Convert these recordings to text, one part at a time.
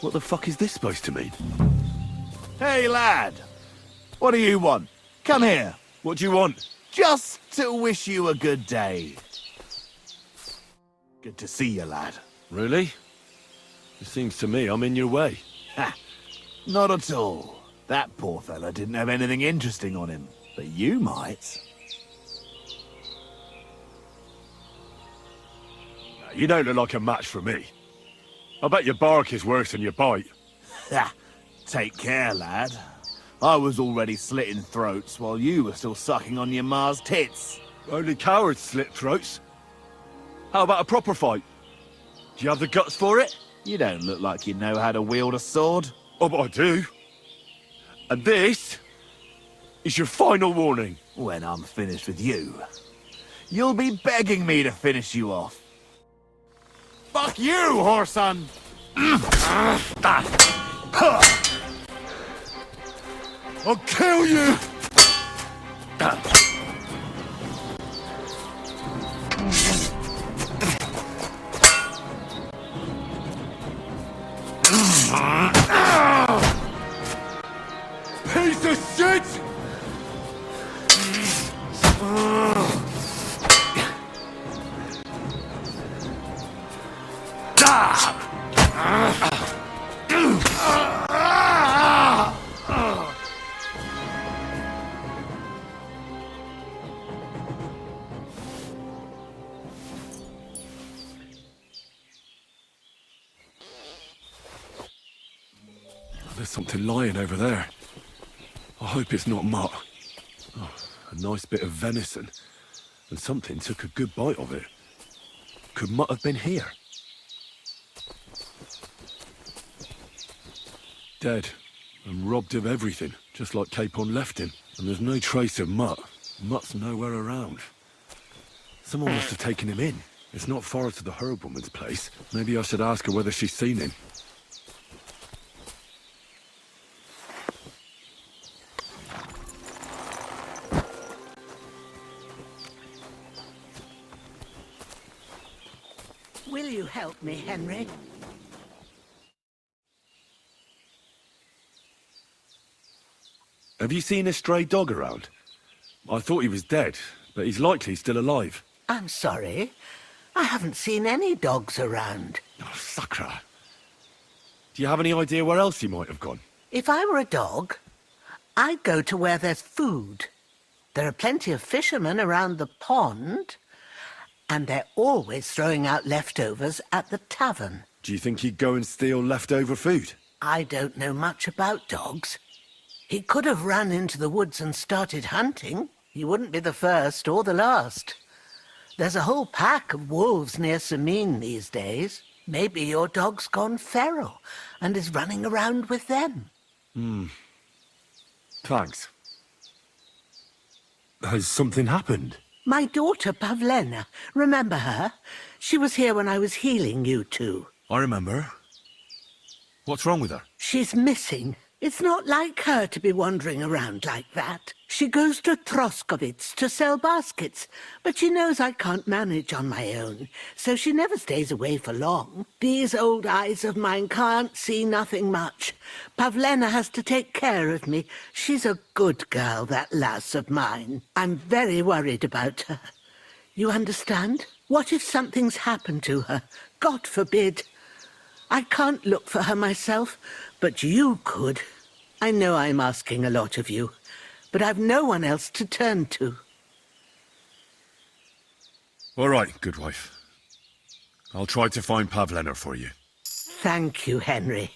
What the fuck is this supposed to mean? Hey, lad. What do you want? Come here. What do you want? Just to wish you a good day. Good to see you, lad. Really? It seems to me I'm in your way. Ha! Not at all. That poor fella didn't have anything interesting on him. But you might. You don't look like a match for me. I bet your bark is worse than your bite. Ha! Take care, lad. I was already slitting throats while you were still sucking on your ma's tits. Only cowards slit throats. How about a proper fight? Do you have the guts for it? You don't look like you know how to wield a sword. Oh, but I do. And this is your final warning. When I'm finished with you, you'll be begging me to finish you off. Fuck you, whoreson! I'll kill you! Piece of shit! There's something lying over there. I hope it's not Mutt. Oh, a nice bit of venison. And something took a good bite of it. Could Mutt have been here? Dead. And robbed of everything, just like Capon left him. And there's no trace of Mutt. Mutt's nowhere around. Someone must have taken him in. It's not far to the herb woman's place. Maybe I should ask her whether she's seen him. Will you help me, Henry? Have you seen a stray dog around? I thought he was dead, but he's likely still alive. I'm sorry. I haven't seen any dogs around. Oh, Sakra. Do you have any idea where else he might have gone? If I were a dog, I'd go to where there's food. There are plenty of fishermen around the pond, and they're always throwing out leftovers at the tavern. Do you think he'd go and steal leftover food? I don't know much about dogs. He could have run into the woods and started hunting. He wouldn't be the first or the last. There's a whole pack of wolves near Sameen these days. Maybe your dog's gone feral and is running around with them. Thanks. Has something happened? My daughter, Pavlena, remember her? She was here when I was healing you two. I remember. What's wrong with her? She's missing. It's not like her to be wandering around like that. She goes to Troskovitz to sell baskets, but she knows I can't manage on my own, so she never stays away for long. These old eyes of mine can't see nothing much. Pavlena has to take care of me. She's a good girl, that lass of mine. I'm very worried about her. You understand? What if something's happened to her? God forbid. I can't look for her myself, but you could. I know I'm asking a lot of you, but I've no one else to turn to. All right, good wife. I'll try to find Pavlena for you. Thank you, Henry.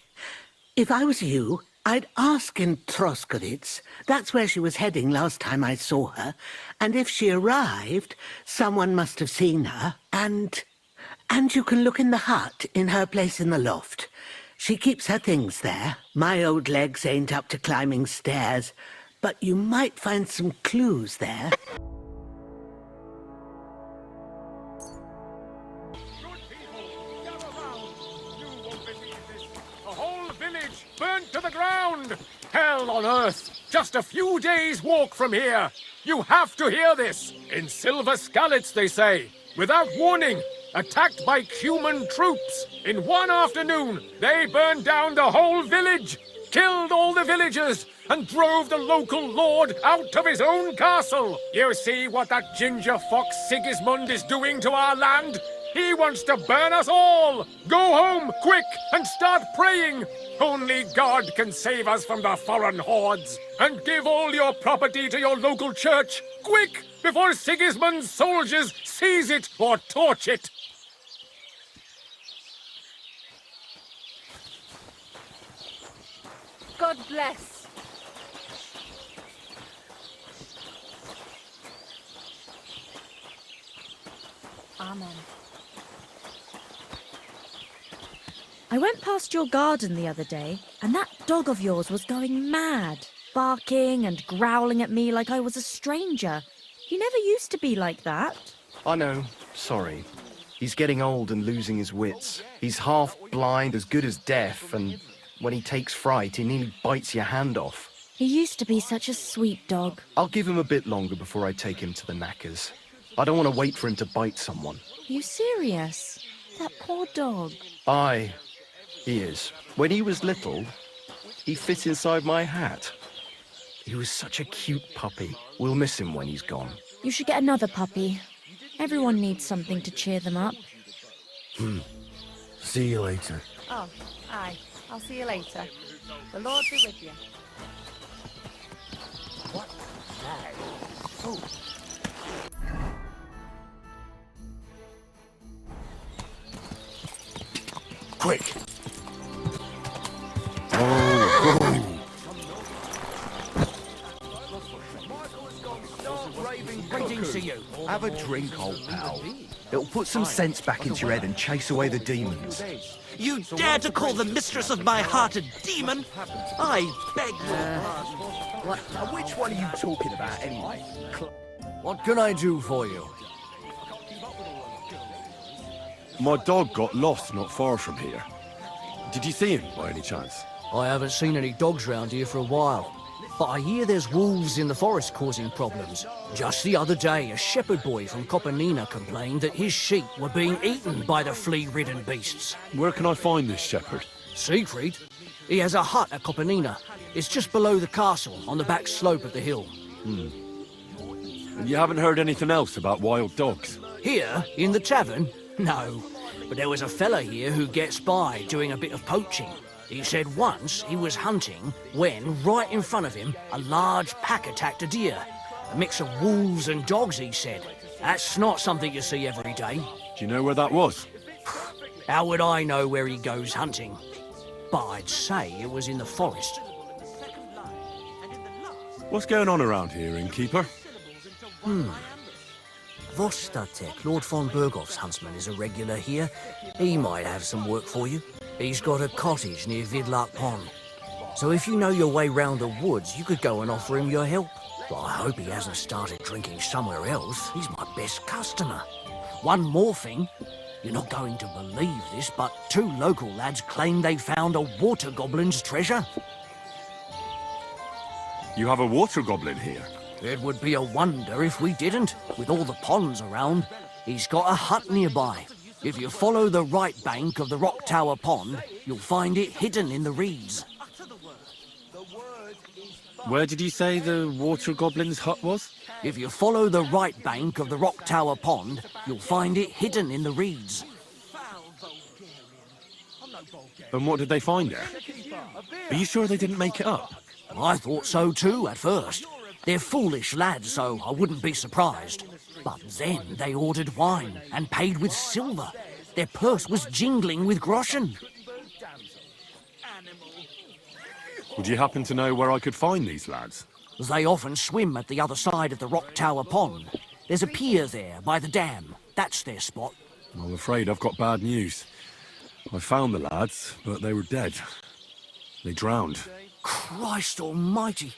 If I was you, I'd ask in Troskovitz. That's where she was heading last time I saw her. And if she arrived, someone must have seen her. And you can look in the hut in her place in the loft. She keeps her things there. My old legs ain't up to climbing stairs, but you might find some clues there. Good people, gather round. You won't believe this. The whole village burnt to the ground. Hell on earth. Just a few days' walk from here. You have to hear this. In silver skallets, they say. Without warning, attacked by human troops. In one afternoon, they burned down the whole village, killed all the villagers, and drove the local lord out of his own castle. You see what that ginger fox Sigismund is doing to our land? He wants to burn us all! Go home, quick, and start praying! Only God can save us from the foreign hordes. And give all your property to your local church, quick, before Sigismund's soldiers seize it or torch it! God bless. Amen. I went past your garden the other day, and that dog of yours was going mad, barking and growling at me like I was a stranger. He never used to be like that. I know. Sorry. He's getting old and losing his wits. He's half blind, as good as deaf, and when he takes fright, he nearly bites your hand off. He used to be such a sweet dog. I'll give him a bit longer before I take him to the knackers. I don't want to wait for him to bite someone. Are you serious? That poor dog. Aye, he is. When he was little, he fit inside my hat. He was such a cute puppy. We'll miss him when he's gone. You should get another puppy. Everyone needs something to cheer them up. See you later. Oh, aye. I'll see you later. The Lord be with you. Quick! Greetings to you. Have a drink, old pal. It'll put some sense back into your head and chase away the demons. You dare to call the mistress of my heart a demon? I beg you. Which one are you talking about, anyway? What can I do for you? My dog got lost not far from here. Did you see him by any chance? I haven't seen any dogs round here for a while, but I hear there's wolves in the forest causing problems. Just the other day, a shepherd boy from Kopanina complained that his sheep were being eaten by the flea-ridden beasts. Where can I find this shepherd? Siegfried? He has a hut at Kopanina. It's just below the castle, on the back slope of the hill. And you haven't heard anything else about wild dogs? Here, in the tavern? No. But there was a fella here who gets by doing a bit of poaching. He said once he was hunting when, right in front of him, a large pack attacked a deer. A mix of wolves and dogs, he said. That's not something you see every day. Do you know where that was? How would I know where he goes hunting? But I'd say it was in the forest. What's going on around here, innkeeper? Vostatek, Lord von Berghoff's huntsman, is a regular here. He might have some work for you. He's got a cottage near Vidlark Pond. So if you know your way round the woods, you could go and offer him your help. But I hope he hasn't started drinking somewhere else. He's my best customer. One more thing. You're not going to believe this, but 2 local lads claim they found a water goblin's treasure. You have a water goblin here? It would be a wonder if we didn't, with all the ponds around. He's got a hut nearby. If you follow the right bank of the Rock Tower Pond, you'll find it hidden in the reeds. Where did you say the water goblin's hut was? If you follow the right bank of the Rock Tower Pond, you'll find it hidden in the reeds. And what did they find there? Are you sure they didn't make it up? I thought so too at first. They're foolish lads, so I wouldn't be surprised. But then they ordered wine and paid with silver. Their purse was jingling with groschen. Would you happen to know where I could find these lads? They often swim at the other side of the Rock Tower Pond. There's a pier there by the dam. That's their spot. I'm afraid I've got bad news. I found the lads, but they were dead. They drowned. Christ almighty!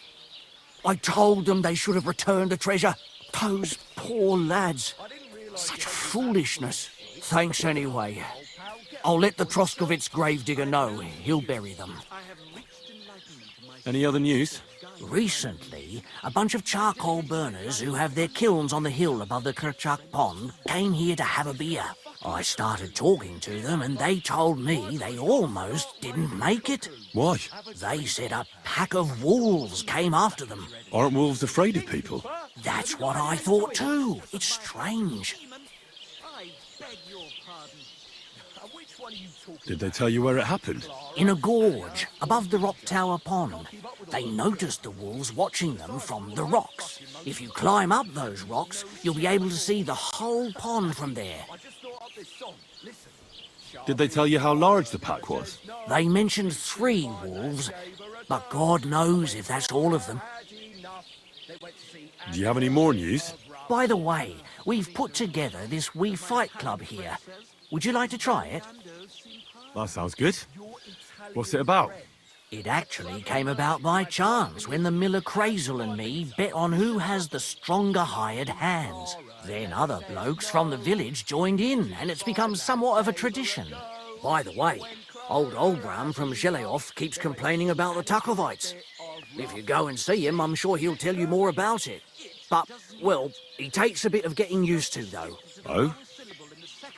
I told them they should have returned the treasure. Those poor lads. Such foolishness. Thanks anyway. I'll let the Troskovitz gravedigger know. He'll bury them. Any other news? Recently, a bunch of charcoal burners who have their kilns on the hill above the Kerchak Pond came here to have a beer. I started talking to them and they told me they almost didn't make it. Why? They said a pack of wolves came after them. Aren't wolves afraid of people? That's what I thought too. It's strange. Did they tell you where it happened? In a gorge above the Rock Tower Pond. They noticed the wolves watching them from the rocks. If you climb up those rocks, you'll be able to see the whole pond from there. Did they tell you how large the pack was? They mentioned 3 wolves, but God knows if that's all of them. Do you have any more news? By the way, we've put together this wee fight club here. Would you like to try it? That sounds good. What's it about? It actually came about by chance when the miller Crazel and me bet on who has the stronger hired hands. Then other blokes from the village joined in, and it's become somewhat of a tradition. By the way, old Olbram from Zheleov keeps complaining about the Takovites. If you go and see him, I'm sure he'll tell you more about it. But, well, he takes a bit of getting used to, though. Oh?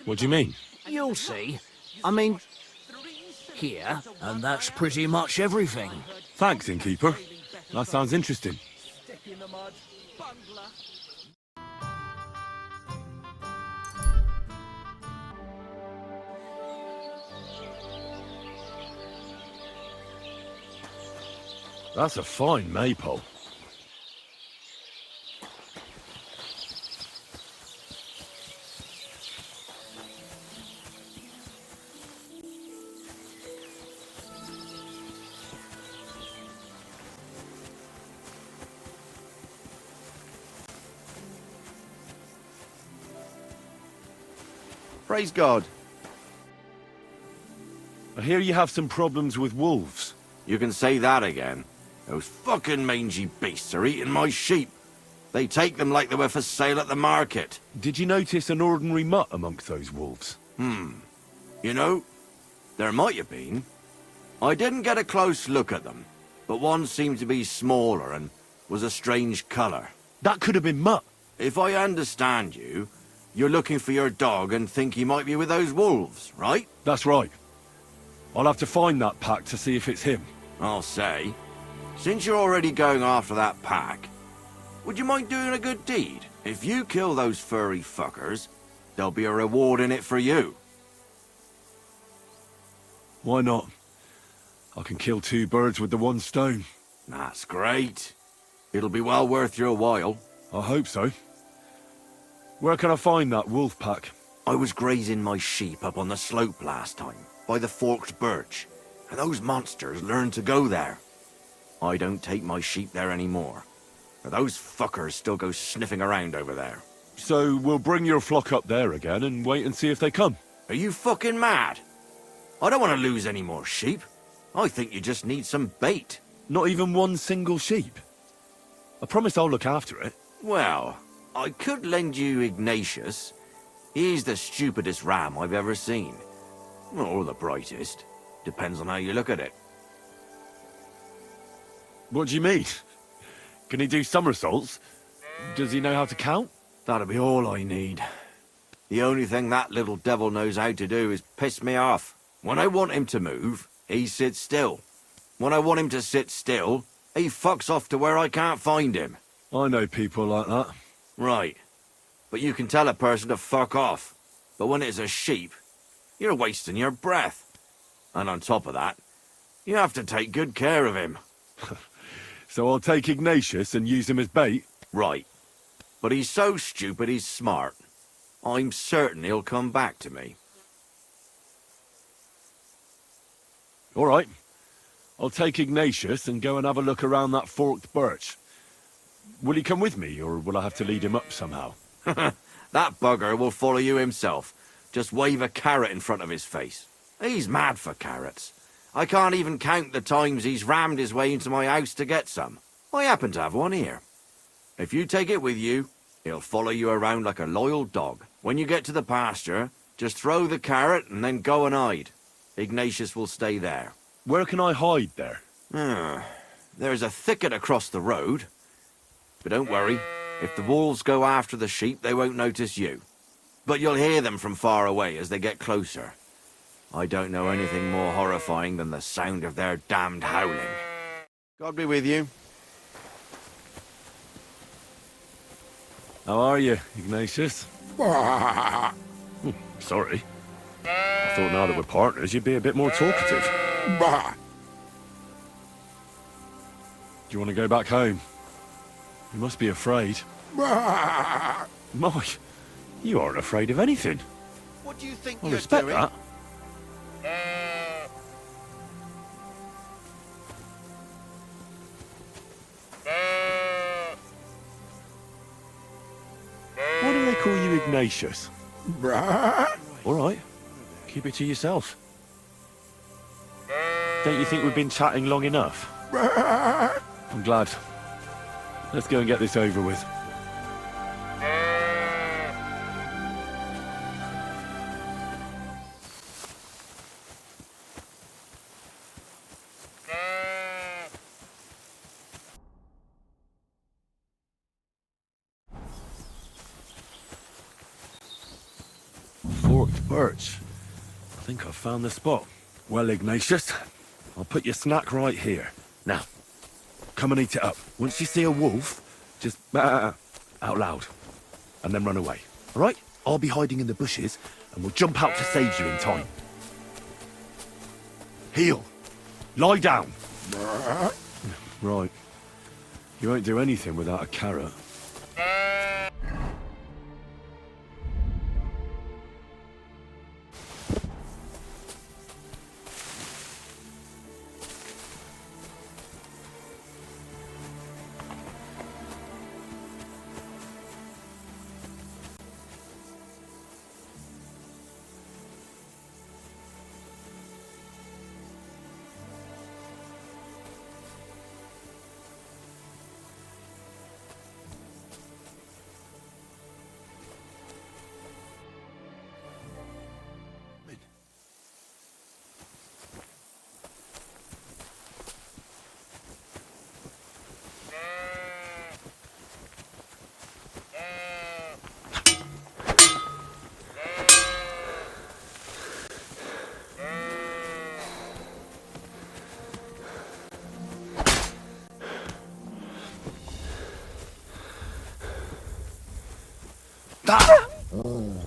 What do you mean? You'll see. I mean, here, and that's pretty much everything. Thanks, innkeeper. That sounds interesting. That's a fine maypole. Praise God. I hear you have some problems with wolves. You can say that again. Those fucking mangy beasts are eating my sheep. They take them like they were for sale at the market. Did you notice an ordinary mutt amongst those wolves? You know, there might have been. I didn't get a close look at them, but one seemed to be smaller and was a strange colour. That could have been Mutt. If I understand you, you're looking for your dog and think he might be with those wolves, right? That's right. I'll have to find that pack to see if it's him. I'll say, since you're already going after that pack, would you mind doing a good deed? If you kill those furry fuckers, there'll be a reward in it for you. Why not? I can kill 2 birds with the 1 stone. That's great. It'll be well worth your while. I hope so. Where can I find that wolf pack? I was grazing my sheep up on the slope last time, by the forked birch, and those monsters learned to go there. I don't take my sheep there anymore, but those fuckers still go sniffing around over there. So we'll bring your flock up there again and wait and see if they come. Are you fucking mad? I don't want to lose any more sheep. I think you just need some bait. Not even 1 single sheep. I promise I'll look after it. Well, I could lend you Ignatius. He's the stupidest ram I've ever seen. Or the brightest. Depends on how you look at it. What do you mean? Can he do somersaults? Does he know how to count? That'll be all I need. The only thing that little devil knows how to do is piss me off. When I want him to move, he sits still. When I want him to sit still, he fucks off to where I can't find him. I know people like that. Right. But you can tell a person to fuck off. But when it's a sheep, you're wasting your breath. And on top of that, you have to take good care of him. So I'll take Ignatius and use him as bait? Right. But he's so stupid he's smart. I'm certain he'll come back to me. All right. I'll take Ignatius and go and have a look around that forked birch. Will he come with me, or will I have to lead him up somehow? That bugger will follow you himself. Just wave a carrot in front of his face. He's mad for carrots. I can't even count the times he's rammed his way into my house to get some. I happen to have one here. If you take it with you, he'll follow you around like a loyal dog. When you get to the pasture, just throw the carrot and then go and hide. Ignatius will stay there. Where can I hide there? There's a thicket across the road. But don't worry, if the wolves go after the sheep, they won't notice you. But you'll hear them from far away as they get closer. I don't know anything more horrifying than the sound of their damned howling. God be with you. How are you, Ignatius? Sorry. I thought now that we're partners, you'd be a bit more talkative. Do you want to go back home? You must be afraid. Mike, you aren't afraid of anything. What do you think I you're respect doing? that. Why do they call you Ignatius? All right, keep it to yourself. Don't you think we've been chatting long enough? I'm glad. Let's go and get this over with. Forked birch. I think I've found the spot. Well, Ignatius, I'll put your snack right here. Now, come and eat it up. Once you see a wolf, just out loud, and then run away. All right? I'll be hiding in the bushes, and we'll jump out to save you in time. Heel. Lie down. Right. You won't do anything without a carrot. Whoa!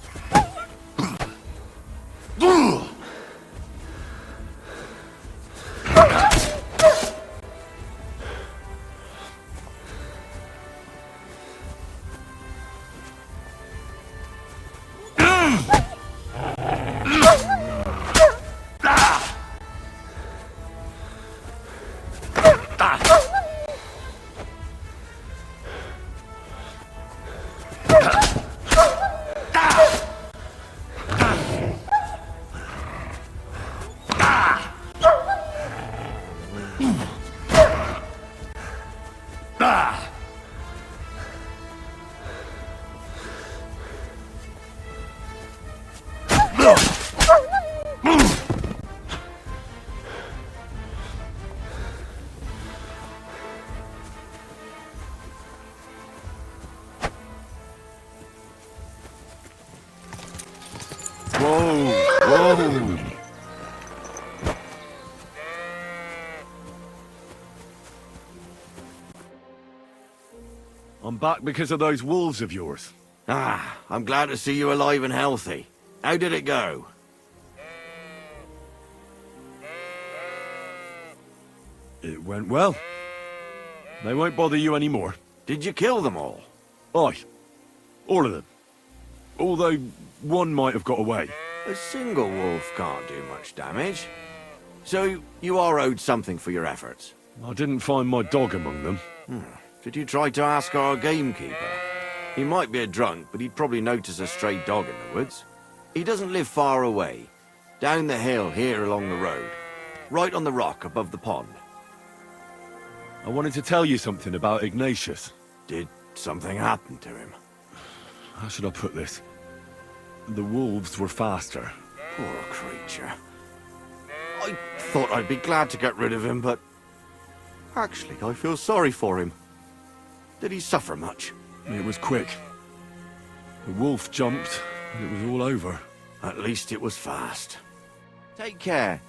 I'm back because of those wolves of yours. Ah, I'm glad to see you alive and healthy. How did it go? It went well. They won't bother you anymore. Did you kill them all? Aye. All of them. Although one might have got away. A single wolf can't do much damage. So you are owed something for your efforts. I didn't find my dog among them. Did you try to ask our gamekeeper? He might be a drunk, but he'd probably notice a stray dog in the woods. He doesn't live far away. Down the hill here along the road. Right on the rock above the pond. I wanted to tell you something about Ignatius. Did something happen to him? How should I put this? The wolves were faster. Poor creature. I thought I'd be glad to get rid of him, but Actually, I feel sorry for him. Did he suffer much? It was quick. The wolf jumped, and it was all over. At least it was fast. Take care.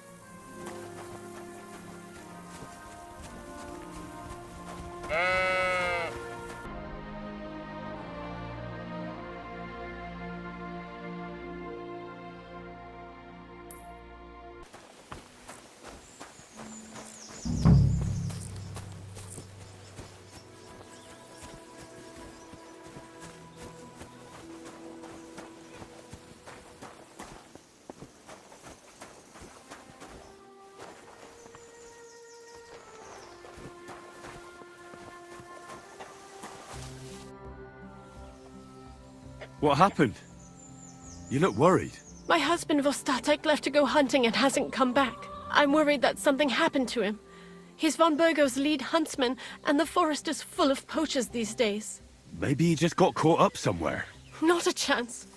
What happened? You look worried. My husband Vostatek left to go hunting and hasn't come back. I'm worried that something happened to him. He's von Burgo's lead huntsman, and the forest is full of poachers these days. Maybe he just got caught up somewhere. Not a chance.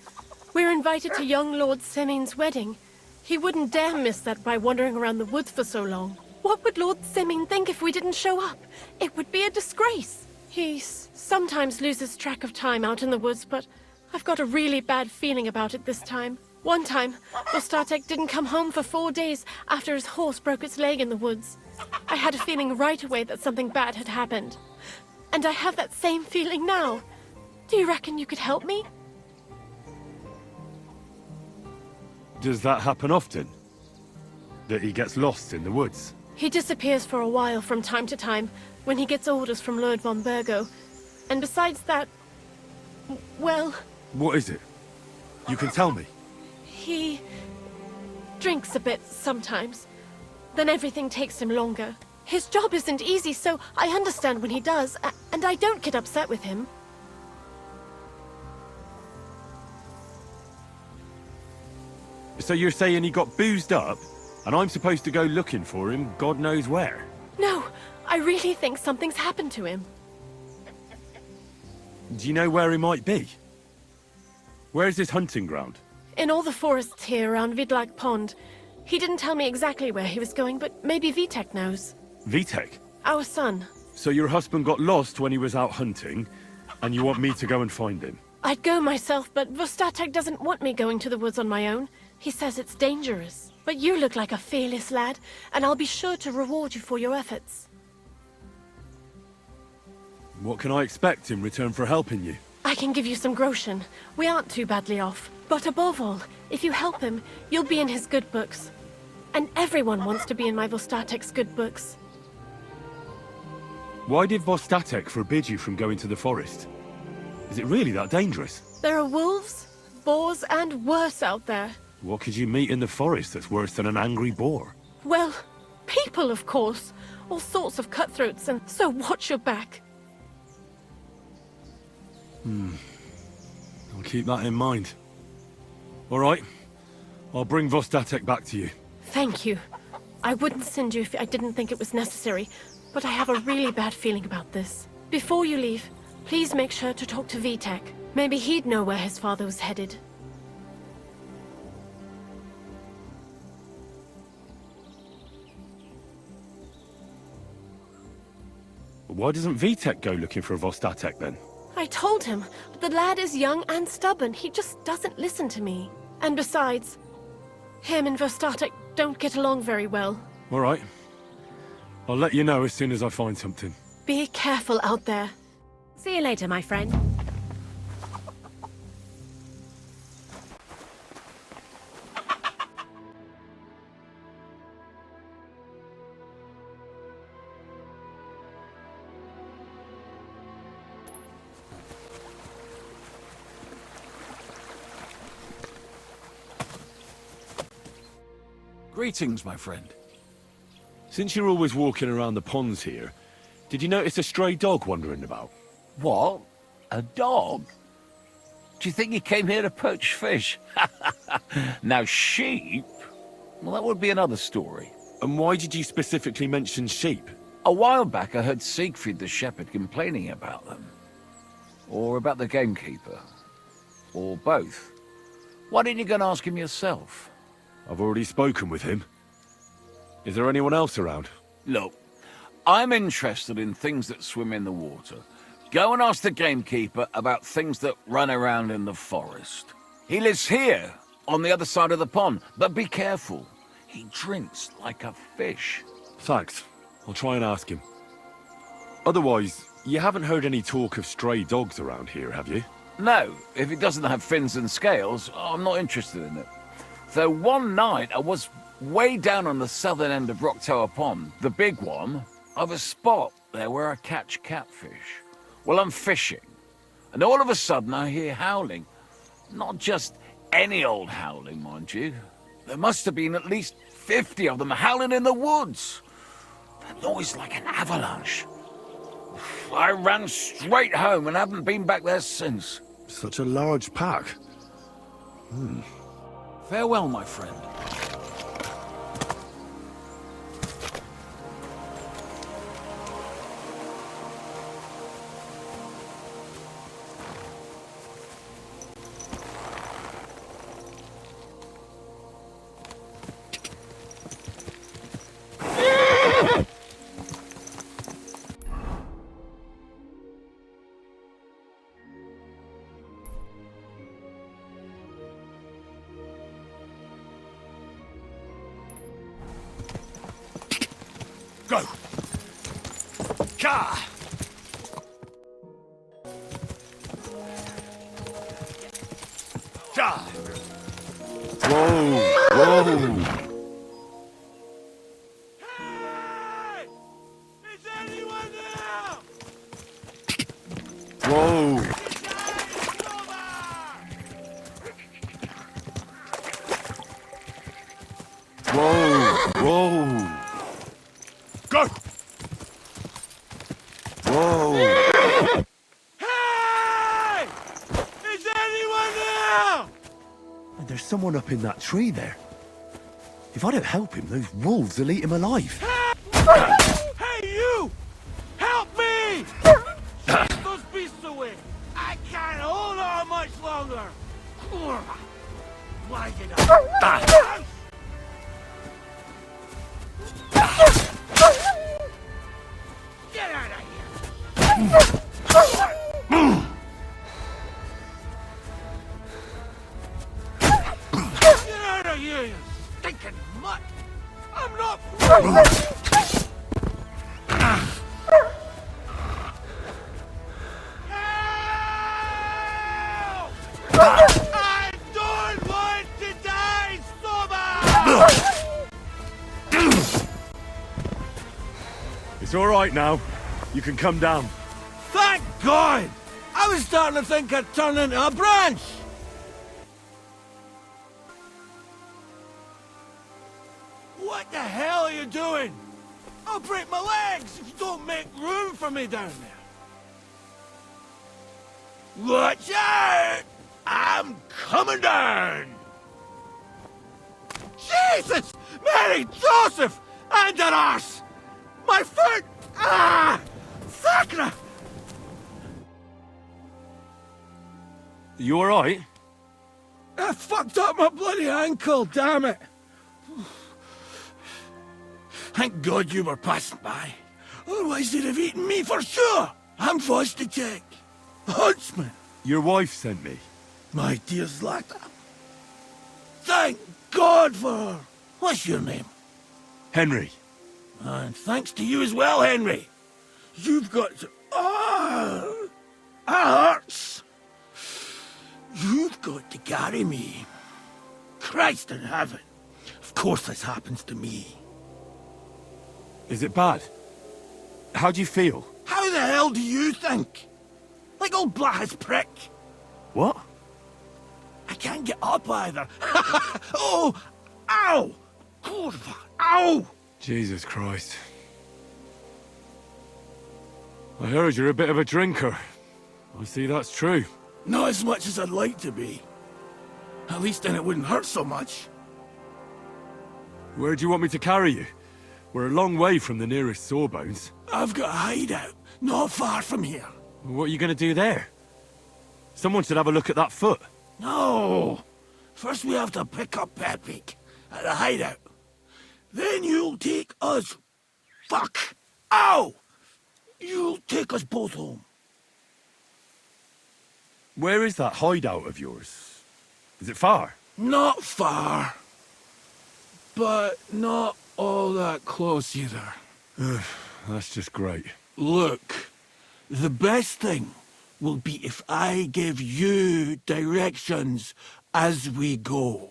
We're invited to young Lord Semin's wedding. He wouldn't dare miss that by wandering around the woods for so long. What would Lord Semin think if we didn't show up? It would be a disgrace. He sometimes loses track of time out in the woods, but I've got a really bad feeling about it this time. One time, Vostatek didn't come home for 4 days after his horse broke its leg in the woods. I had a feeling right away that something bad had happened. And I have that same feeling now. Do you reckon you could help me? Does that happen often? That he gets lost in the woods? He disappears for a while from time to time when he gets orders from Lord von Burgo. And besides that, well... What is it? You can tell me. He drinks a bit sometimes. Then everything takes him longer. His job isn't easy, so I understand when he does, and I don't get upset with him. So you're saying he got boozed up, and I'm supposed to go looking for him God knows where? No, I really think something's happened to him. Do you know where he might be? Where's his hunting ground? In all the forests here around Vidlak Pond. He didn't tell me exactly where he was going, but maybe Vitek knows. Vitek? Our son. So your husband got lost when he was out hunting, and you want me to go and find him? I'd go myself, but Vostatek doesn't want me going to the woods on my own. He says it's dangerous. But you look like a fearless lad, and I'll be sure to reward you for your efforts. What can I expect in return for helping you? I can give you some groschen. We aren't too badly off. But above all, if you help him, you'll be in his good books. And everyone wants to be in my Vostatek's good books. Why did Vostatek forbid you from going to the forest? Is it really that dangerous? There are wolves, boars, and worse out there. What could you meet in the forest that's worse than an angry boar? Well, people, of course. All sorts of cutthroats, and so watch your back. I'll keep that in mind. All right. I'll bring Vostatek back to you. Thank you. I wouldn't send you if I didn't think it was necessary, but I have a really bad feeling about this. Before you leave, please make sure to talk to Vitek. Maybe he'd know where his father was headed. Why doesn't Vitek go looking for Vostatek then? I told him, but the lad is young and stubborn. He just doesn't listen to me. And besides, him and Vostatek don't get along very well. All right. I'll let you know as soon as I find something. Be careful out there. See you later, my friend. Greetings, my friend. Since you're always walking around the ponds here, did you notice a stray dog wandering about? What? A dog? Do you think he came here to poach fish? Now, sheep? Well, that would be another story. And why did you specifically mention sheep? A while back, I heard Siegfried the shepherd complaining about them. Or about the gamekeeper. Or both. Why didn't you go and ask him yourself? I've already spoken with him. Is there anyone else around? Look, I'm interested in things that swim in the water. Go and ask the gamekeeper about things that run around in the forest. He lives here, on the other side of the pond, but be careful. He drinks like a fish. Thanks. I'll try and ask him. Otherwise, you haven't heard any talk of stray dogs around here, have you? No, if it doesn't have fins and scales, I'm not interested in it. Though one night I was way down on the southern end of Rock Tower Pond, the big one, of a spot there where I catch catfish. Well, I'm fishing, and all of a sudden I hear howling. Not just any old howling, mind you. There must have been at least 50 of them howling in the woods. A noise like an avalanche. I ran straight home and haven't been back there since. Such a large pack. Farewell, my friend. Go! Ka! Ja! Whoa! Whoa! Hey! Is anyone there? Whoa! Whoa! Whoa! Go! Whoa! Hey! Is anyone there? And there's someone up in that tree there. If I don't help him, those wolves will eat him alive. Hey, you! Help me! Chase those beasts away! I can't hold on much longer! Why did I... Get out of here! Get out of here, you stinking mutt! I'm not... Help! I don't want to die sober! It's all right now. You can come down. Thank God! I was starting to think I'd turn into a branch! What the hell are you doing? I'll break my legs if you don't make room for me down there. Watch out! I'm coming down! Jesus! Mary Joseph! And an arse! My foot! Ah! Sacra! You all right? I fucked up my bloody ankle, damn it! Thank God you were passing by. Otherwise they'd have eaten me for sure! I'm Foster Jack. Huntsman. Your wife sent me. My dear Zlata. Thank God for her. What's your name? Henry. And thanks to you as well, Henry. You've got to... Ah! That hurts. You've got to carry me. Christ in heaven. Of course this happens to me. Is it bad? How do you feel? How the hell do you think? Like old Black's prick. What? I can't get up either. Oh! Ow! Kurva! Ow! Jesus Christ. I heard you're a bit of a drinker. I see that's true. Not as much as I'd like to be. At least then it wouldn't hurt so much. Where do you want me to carry you? We're a long way from the nearest sawbones. I've got a hideout, not far from here. What are you going to do there? Someone should have a look at that foot. No! First we have to pick up Pepik at the hideout. Then you'll take us... Fuck! Ow! You'll take us both home. Where is that hideout of yours? Is it far? Not far. But not all that close either. That's just great. Look, the best thing will be if I give you directions as we go.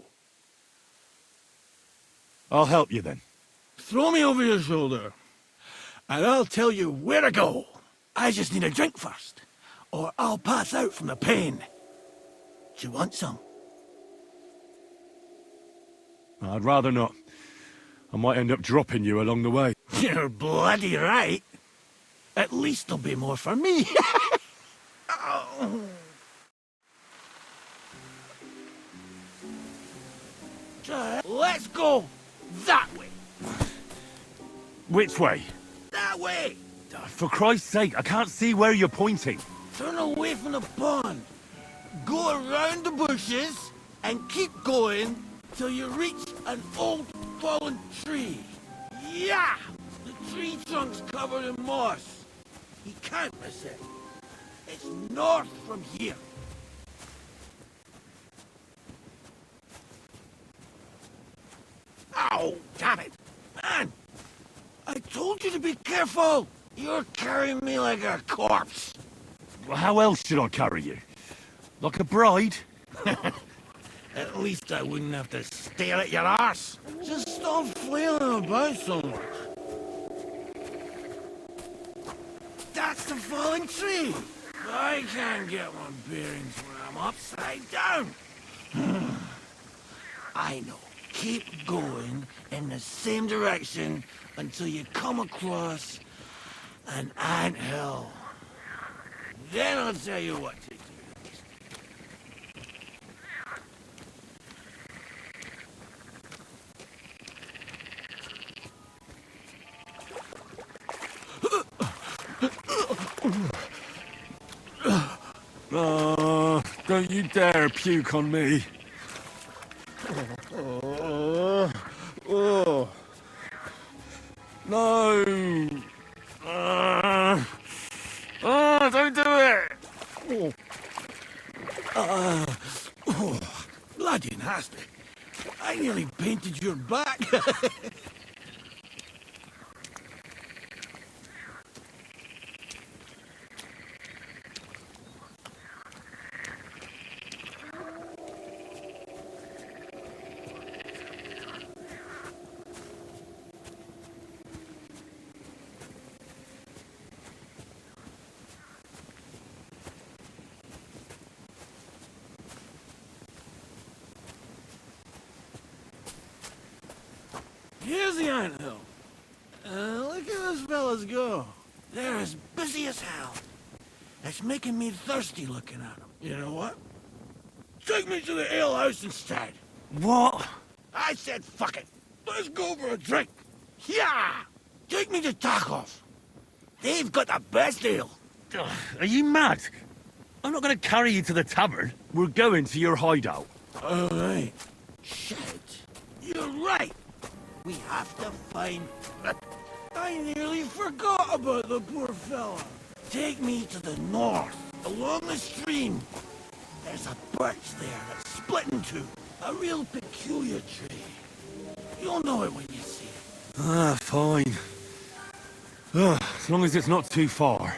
I'll help you then. Throw me over your shoulder, and I'll tell you where to go. I just need a drink first, or I'll pass out from the pain. Do you want some? I'd rather not. I might end up dropping you along the way. You're bloody right. At least there'll be more for me. Oh. Let's go that way. Which way? That way. For Christ's sake, I can't see where you're pointing. Turn away from the pond. Go around the bushes and keep going till you reach an old fallen tree. Yeah! The tree trunk's covered in moss. You can't miss it. It's north from here. Ow! Damn it! Man! I told you to be careful! You're carrying me like a corpse. Well, how else should I carry you? Like a bride? At least I wouldn't have to stare at your arse. Just stop flailing about so much. That's the fallen tree. I can't get my bearings when I'm upside down. I know. Keep going in the same direction until you come across an anthill. Then I'll tell you what to do. Oh, don't you dare puke on me. Oh. No. Don't do it. Bloody nasty. I nearly painted your back. Here's the anthill. Look at those fellas go. They're as busy as hell. It's making me thirsty looking at them. You know what? Take me to the ale house instead. What? I said fuck it. Let's go for a drink. Yeah! Take me to Tarkov. They've got the best ale. Are you mad? I'm not going to carry you to the tavern. We're going to your hideout. All right. Shit. You're right. We have to find... I nearly forgot about the poor fella. Take me to the north, along the stream. There's a birch there that's split in two. A real peculiar tree. You'll know it when you see it. Fine. As long as it's not too far.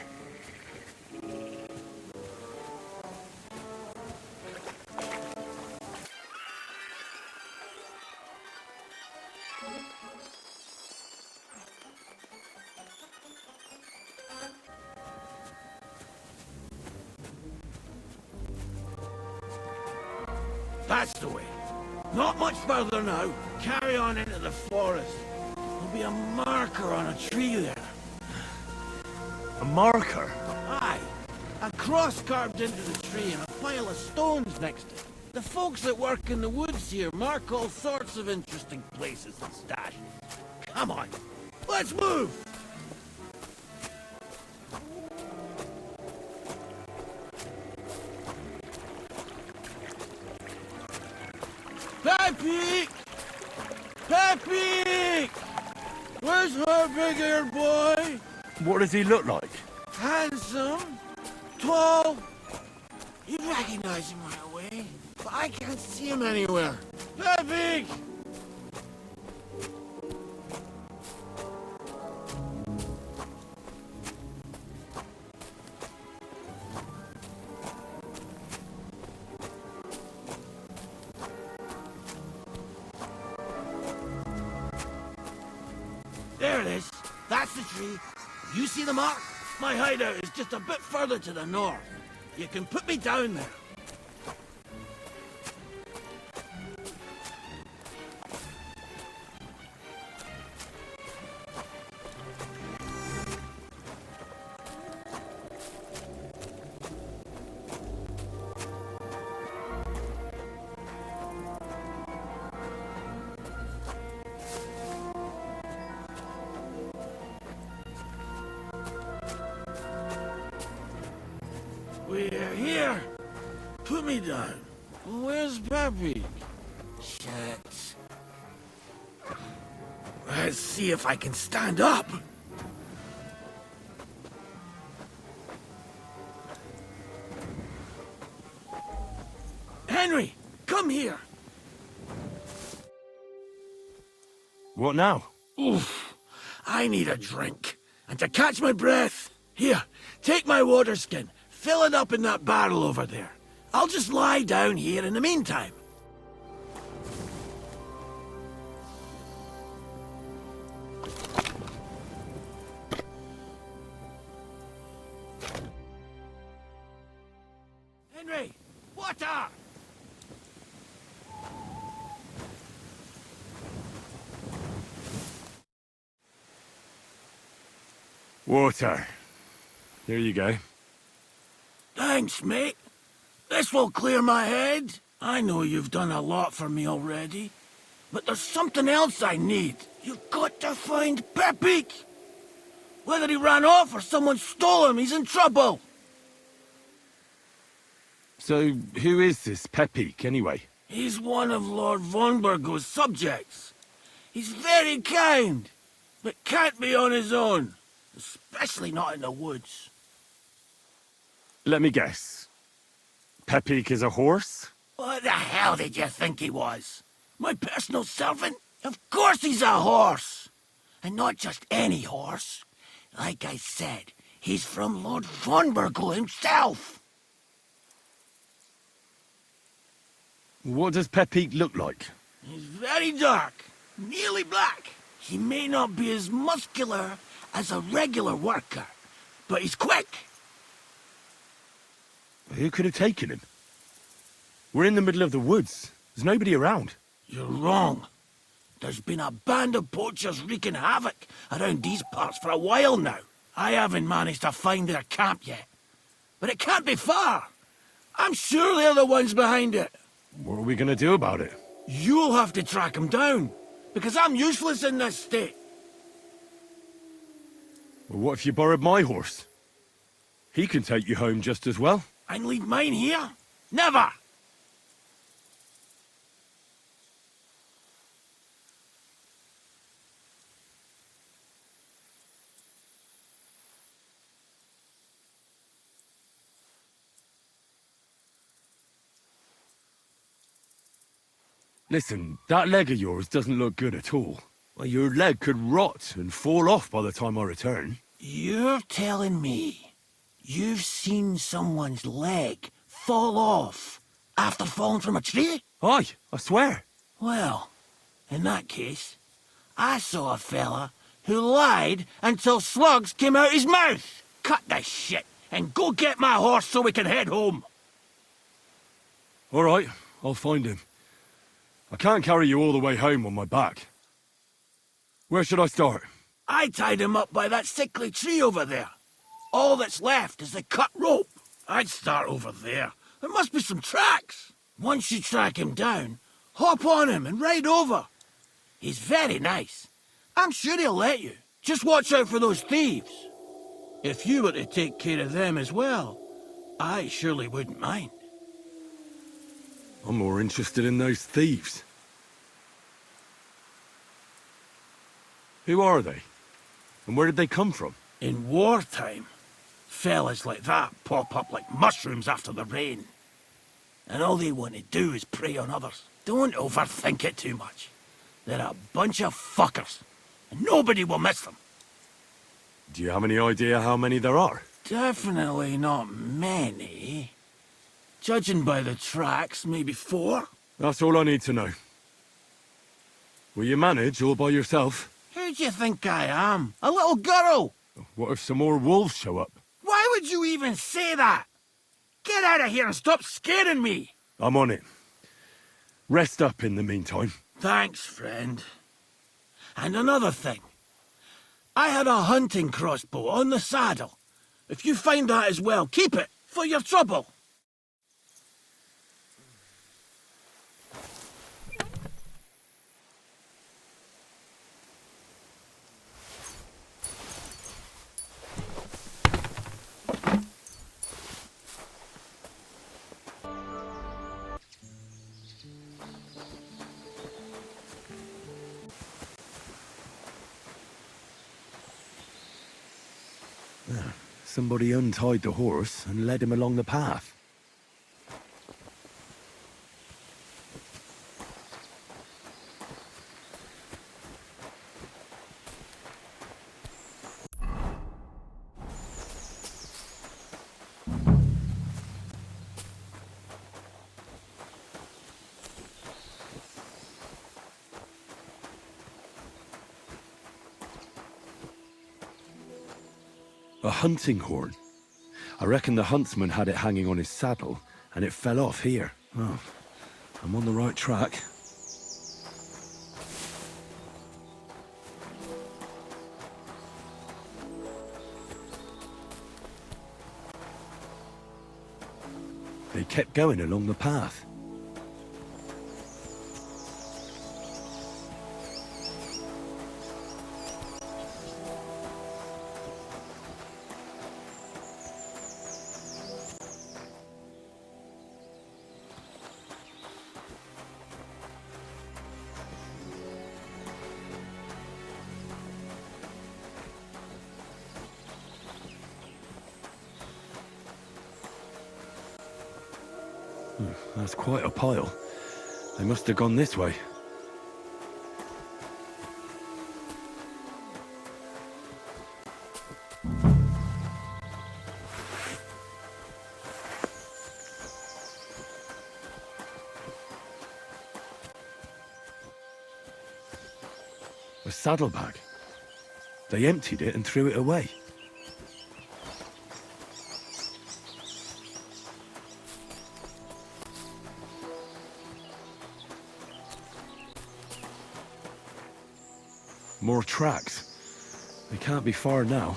That's the way. Not much further now. Carry on into the forest. There'll be a marker on a tree there. A marker? Aye. A cross carved into the tree and a pile of stones next to it. The folks that work in the woods here mark all sorts of interesting places and stash. Come on. Let's move! Pepe! Pepe! Where's her big-eared boy? What does he look like? Handsome, tall. You'd recognize him right away, but I can't see him anywhere. Peppy! There it is. That's the tree. You see the mark? My hideout is just a bit further to the north. You can put me down there. We're here. Put me down. Where's Peppy? Shit. Let's see if I can stand up. Henry, come here. What now? Oof. I need a drink. And to catch my breath, here, take my water skin. Fill it up in that barrel over there. I'll just lie down here in the meantime. Henry, water! Water. Here you go. Thanks, mate. This will clear my head. I know you've done a lot for me already, but there's something else I need. You've got to find Peppy. Whether he ran off or someone stole him, he's in trouble. So, who is this Peppy, anyway? He's one of Lord von Burgo's subjects. He's very kind, but can't be on his own, especially not in the woods. Let me guess. Peppy is a horse? What the hell did you think he was? My personal servant? Of course he's a horse! And not just any horse. Like I said, he's from Lord von Burgo himself. What does Peppy look like? He's very dark, nearly black. He may not be as muscular as a regular worker, but he's quick. Who could have taken him? We're in the middle of the woods. There's nobody around. You're wrong. There's been a band of poachers wreaking havoc around these parts for a while now. I haven't managed to find their camp yet. But it can't be far. I'm sure they're the ones behind it. What are we going to do about it? You'll have to track them down, because I'm useless in this state. Well, what if you borrowed my horse? He can take you home just as well. And leave mine here? Never! Listen, that leg of yours doesn't look good at all. Well, your leg could rot and fall off by the time I return. You're telling me you've seen someone's leg fall off after falling from a tree? Aye, I swear. Well, in that case, I saw a fella who lied until slugs came out his mouth. Cut the shit and go get my horse so we can head home. All right, I'll find him. I can't carry you all the way home on my back. Where should I start? I tied him up by that sickly tree over there. All that's left is the cut rope. I'd start over there. There must be some tracks. Once you track him down, hop on him and ride over. He's very nice. I'm sure he'll let you. Just watch out for those thieves. If you were to take care of them as well, I surely wouldn't mind. I'm more interested in those thieves. Who are they? And where did they come from? In wartime, fellas like that pop up like mushrooms after the rain. And all they want to do is prey on others. Don't overthink it too much. They're a bunch of fuckers, and nobody will miss them. Do you have any idea how many there are? Definitely not many. Judging by the tracks, maybe 4. That's all I need to know. Will you manage all by yourself? Who do you think I am? A little girl? What if some more wolves show up? Why would you even say that? Get out of here and stop scaring me! I'm on it. Rest up in the meantime. Thanks, friend. And another thing. I had a hunting crossbow on the saddle. If you find that as well, keep it for your trouble. Somebody untied the horse and led him along the path. A hunting horn. I reckon the huntsman had it hanging on his saddle, and it fell off here. Oh, I'm on the right track. They kept going along the path. That's quite a pile. They must have gone this way. A saddlebag. They emptied it and threw it away. More tracks. They can't be far now.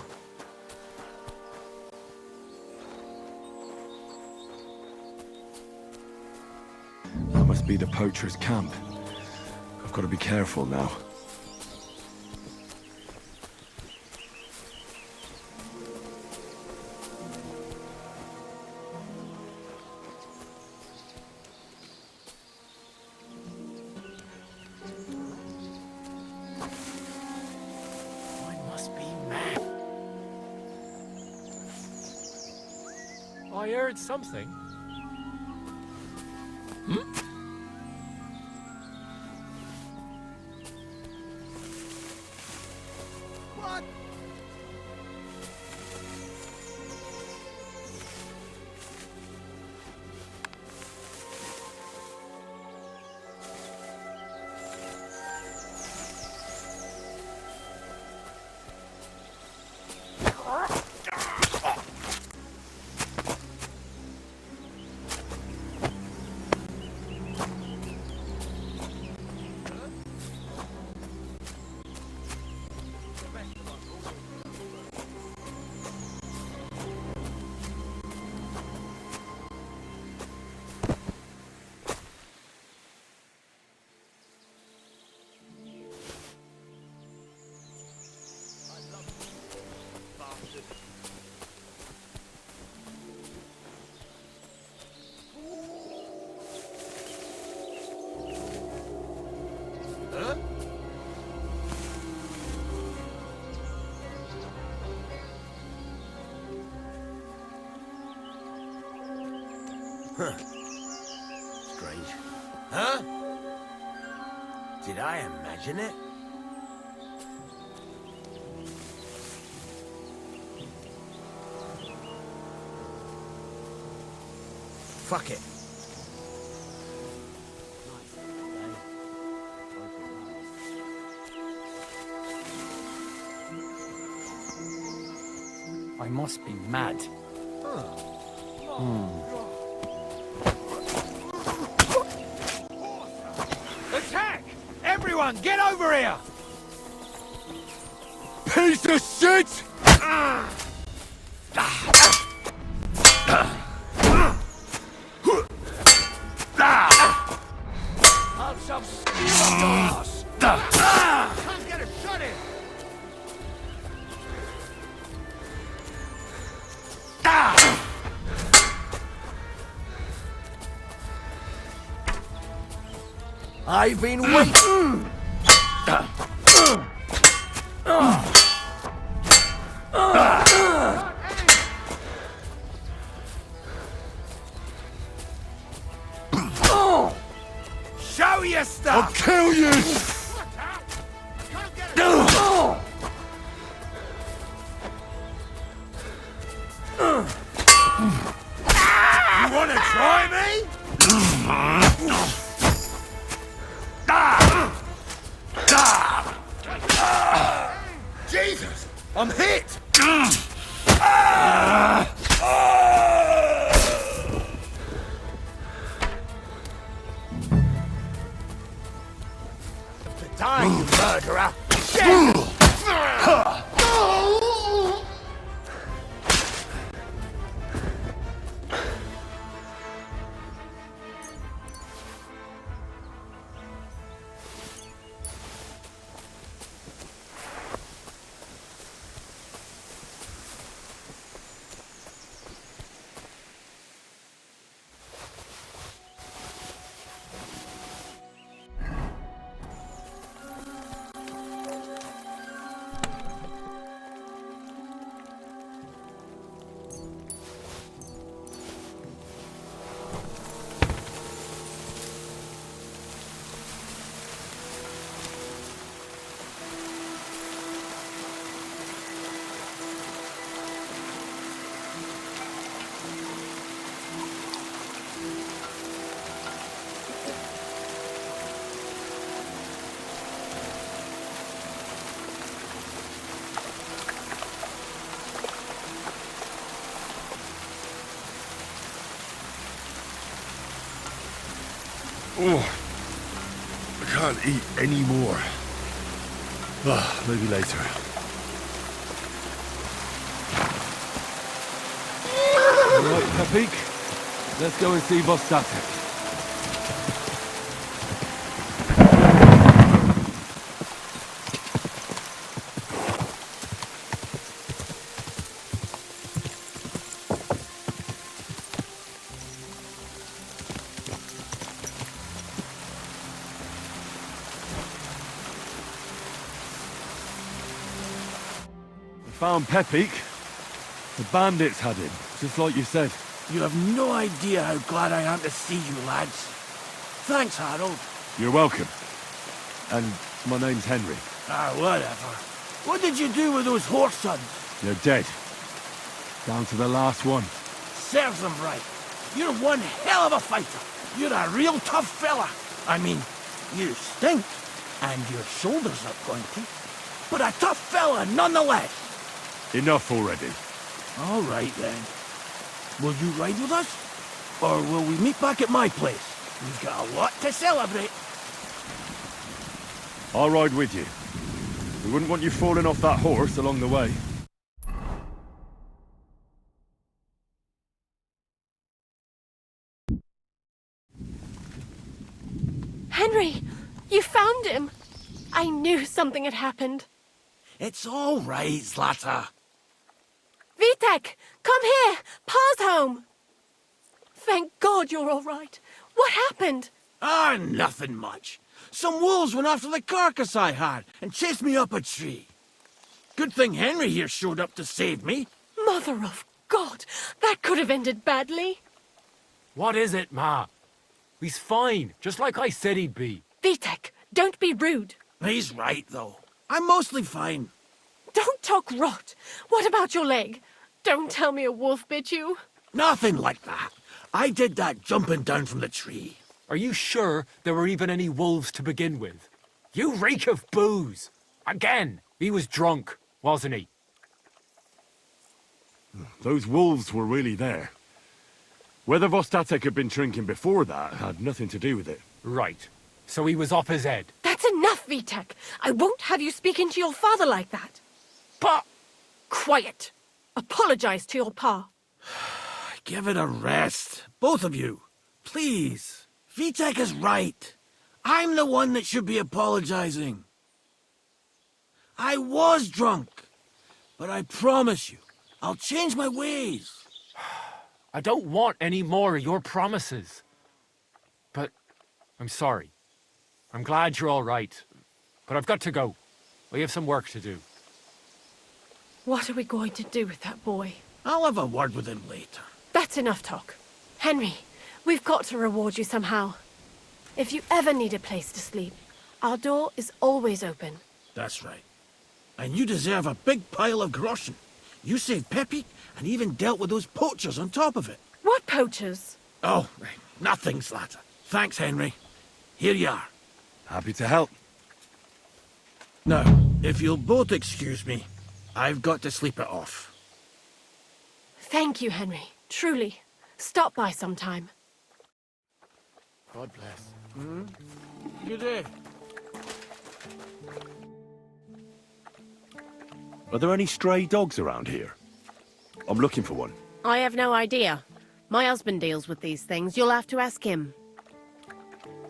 That must be the poacher's camp. I've got to be careful now. I heard something. What? Strange. Huh? Did I imagine it? Fuck it. I must be mad. Attack! Everyone, get over here! Piece of shit! I'll shove steel up your ass! Can't get a shot in! I've been waiting! Show your I'll stuff! kill you! You wanna try me? Jesus! I'm hit! To die, you murderer! Oh, I can't eat any more. Maybe later. All right, Pepik. Let's go and see Bostatek. Found Pepik. The bandits had him, just like you said. You have no idea how glad I am to see you, lads. Thanks, Harold. You're welcome. And my name's Henry. Whatever. What did you do with those horse sons? They're dead. Down to the last one. Serves them right. You're one hell of a fighter. You're a real tough fella. I mean, you stink, and your shoulders are pointy. But a tough fella nonetheless. Enough already. All right, then. Will you ride with us? Or will we meet back at my place? We've got a lot to celebrate. I'll ride with you. We wouldn't want you falling off that horse along the way. Henry, you found him. I knew something had happened. It's all right, Zlata. Vitek, come here. Pa's home. Thank God you're all right. What happened? Nothing much. Some wolves went after the carcass I had and chased me up a tree. Good thing Henry here showed up to save me. Mother of God, that could have ended badly. What is it, Ma? He's fine, just like I said he'd be. Vitek, don't be rude. He's right, though. I'm mostly fine. Don't talk rot. What about your leg? Don't tell me a wolf bit you. Nothing like that. I did that jumping down from the tree. Are you sure there were even any wolves to begin with? You reek of booze. Again, he was drunk, wasn't he? Those wolves were really there. Whether Vostatek had been drinking before that had nothing to do with it. Right. So he was off his head. That's enough, Vitek. I won't have you speaking to your father like that. But Quiet. Apologize to your pa. give it a rest. Both of you. Please. Vitek is right. I'm the one that should be apologizing. I was drunk. But I promise you, I'll change my ways. I don't want any more of your promises. But I'm sorry. I'm glad you're all right. But I've got to go. We have some work to do. What are we going to do with that boy? I'll have a word with him later. That's enough talk. Henry, we've got to reward you somehow. If you ever need a place to sleep, our door is always open. That's right. And you deserve a big pile of groschen. You saved Peppy and even dealt with those poachers on top of it. What poachers? Oh, nothing, Slatter. Thanks, Henry. Here you are. Happy to help. Now, if you'll both excuse me, I've got to sleep it off. Thank you, Henry. Truly. Stop by sometime. God bless. Good day. Are there any stray dogs around here? I'm looking for one. I have no idea. My husband deals with these things. You'll have to ask him.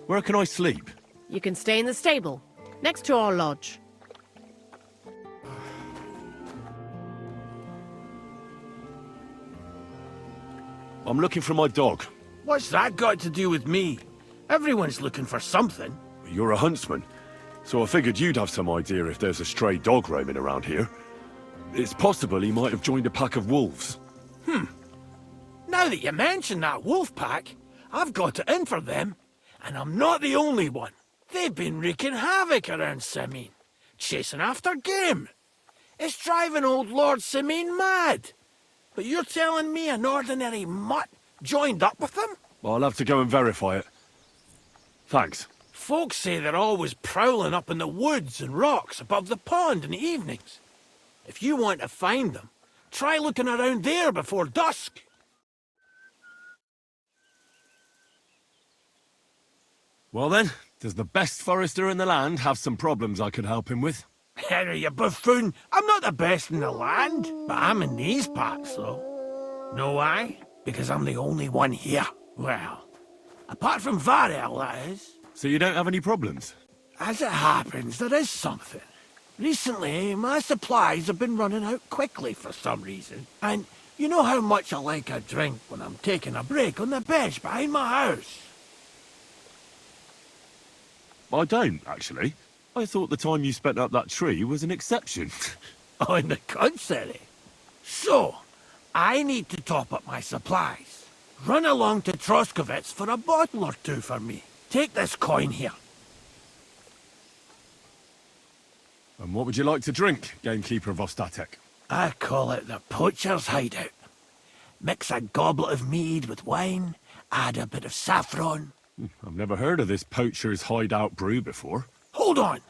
Where can I sleep? You can stay in the stable, next to our lodge. I'm looking for my dog. What's that got to do with me? Everyone's looking for something. You're a huntsman, so I figured you'd have some idea if there's a stray dog roaming around here. It's possible he might have joined a pack of wolves. Now that you mention that wolf pack, I've got it in for them. And I'm not the only one. They've been wreaking havoc around Simene, chasing after game. It's driving old Lord Simene mad. But you're telling me an ordinary mutt joined up with them? I'll have to go and verify it. Thanks. Folks say they're always prowling up in the woods and rocks above the pond in the evenings. If you want to find them, try looking around there before dusk. Well then, does the best forester in the land have some problems I could help him with? Henry, you buffoon. I'm not the best in the land, but I'm in these parts, though. Know why? Because I'm the only one here. Well, apart from Varel, that is. So you don't have any problems? As it happens, there is something. Recently, my supplies have been running out quickly for some reason. And you know how much I like a drink when I'm taking a break on the bench behind my house. I don't, actually. I thought the time you spent up that tree was an exception. On the contrary. So, I need to top up my supplies. Run along to Troskovets for a bottle or two for me. Take this coin here. And what would you like to drink, gamekeeper Vostatek? I call it the poacher's hideout. Mix a goblet of mead with wine, add a bit of saffron. I've never heard of this poacher's hideout brew before. Hold on!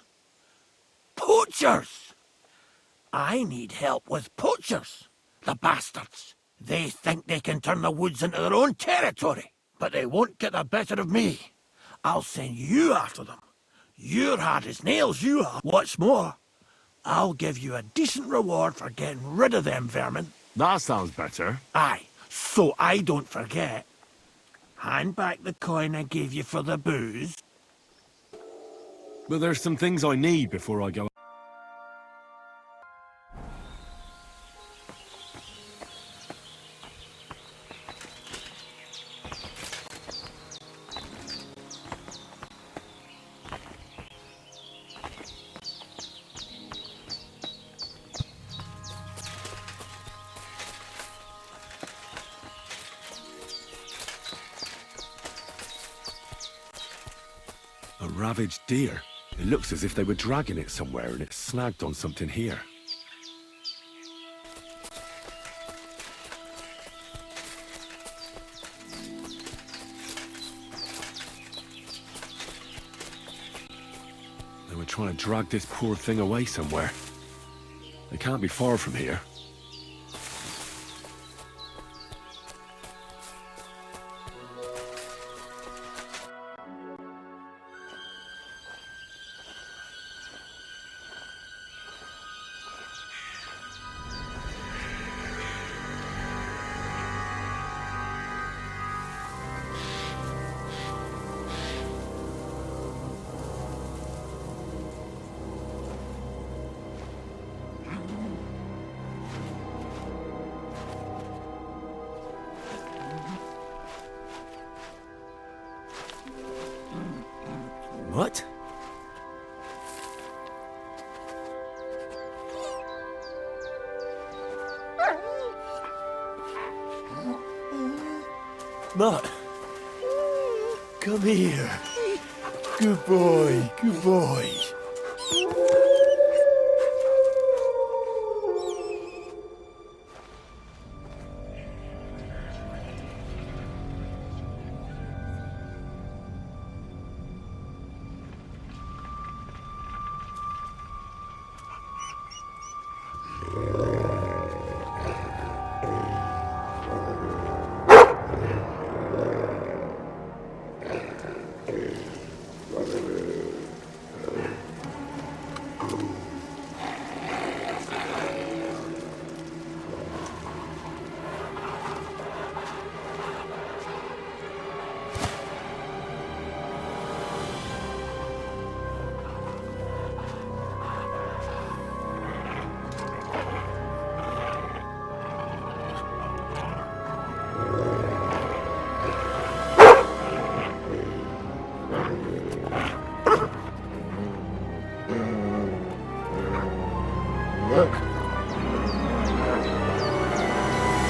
Poachers! I need help with poachers. The bastards. They think they can turn the woods into their own territory, but they won't get the better of me. I'll send you after them. You're hard as nails, you are. What's more, I'll give you a decent reward for getting rid of them vermin. That sounds better. Aye, so I don't forget. Hand back the coin I gave you for the booze. But there's some things I need before I go. ravaged deer. It looks as if they were dragging it somewhere and it snagged on something here. They were trying to drag this poor thing away somewhere. They can't be far from here. What? Mutt! Come here. Good boy, good boy.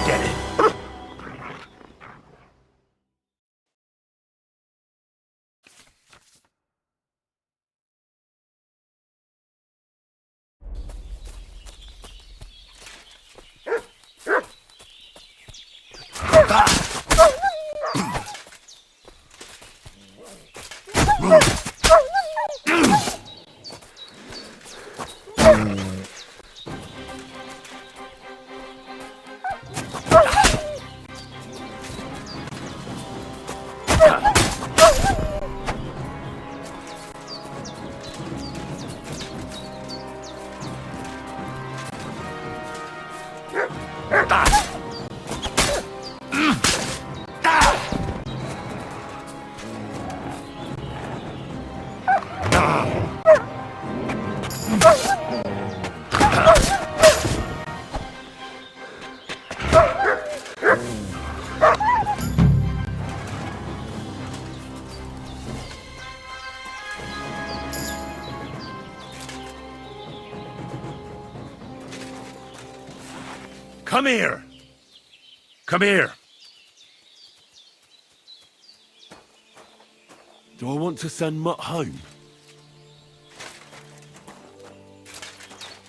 Get it. Come here! Come here! Do I want to send Mutt home?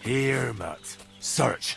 Here, Mutt. Search.